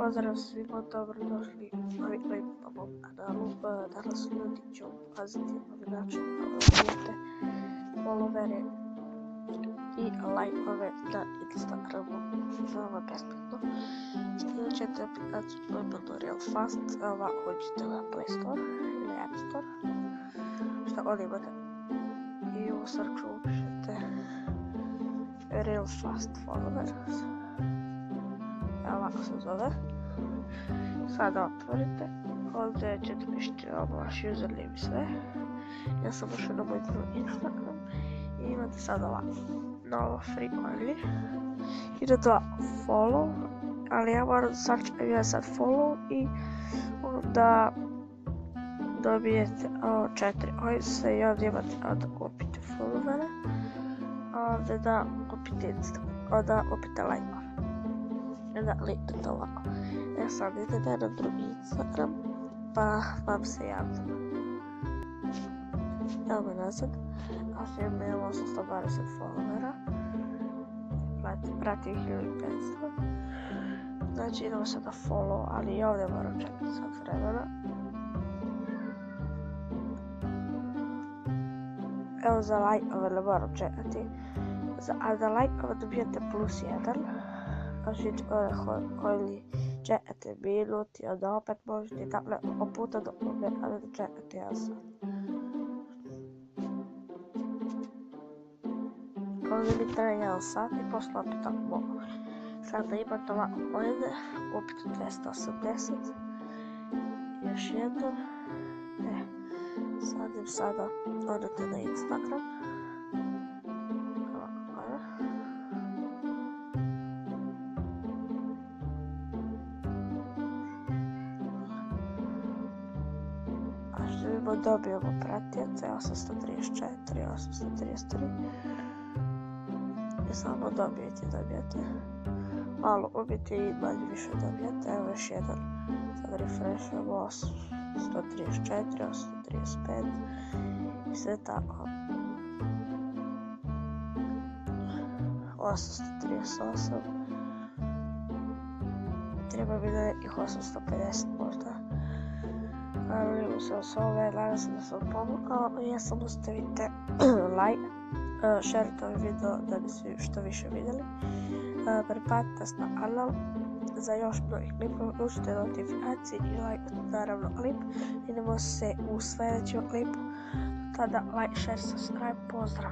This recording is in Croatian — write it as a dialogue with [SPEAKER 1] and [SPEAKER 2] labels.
[SPEAKER 1] Pozdrav svima, dobrodošli u novi klip na mom kanalu. Danas ljudi ću paziti ovaj način da dobijete followere i lajkove na Instagramu veoma besplatno. Stilit ćete aplikaciju normalno Real Fast, ovako uđite na Play Store ili App Store, što ovdje imate, i u searchu upišete Real Fast Followers. Ovako se zove. Sada otvorite, ovdje ćete pišiti vaš username i sve. Ja sam ušao na moj drugi Instagram i imate sad ovako novo free only. Idete follow, ali ja moram sačekati sad follow i onda dobijete 4 ojse i ovdje imate da kupite followere, ovdje da kupite Instagram, onda kupite like. Da kliknete ovako. Sad idete na drugi Instagram pa vam se javlja. Evo me nazad. A film je 820 followera. Prati 1500. Znači idemo sada follow, ali i ovdje moram čekati sad vremena. Evo za like-ove ne moram čekati. A za like-ove dobijete +1. Znači koji čekate minut i onda opet možete dakle puta do da čekate 1 sat. Ovdje mi traje 1 sat i posle opet tako mogu. Sada imate ovako pojede, kupite 280. Još jedno. Sada odete na Instagram. Dobijemo pratioce 834, 833 i samo dobijete. Malo ubiti i manje više dobijete. Evo još jedan. Sad refreshujemo 834, 835 i sve tako. 838. Treba bi da nekih 850 možda. Ali se ove, nadam se da sam pomogao i samo stavite like, šerite ovaj video da bi svi što više vidjeli. Pretplatite se na kanal za još novih klipova, uključite notifikacije i lajkujte naravno klip. Vidimo se u sljedećem klipu. Tada like, share, subscribe, pozdrav!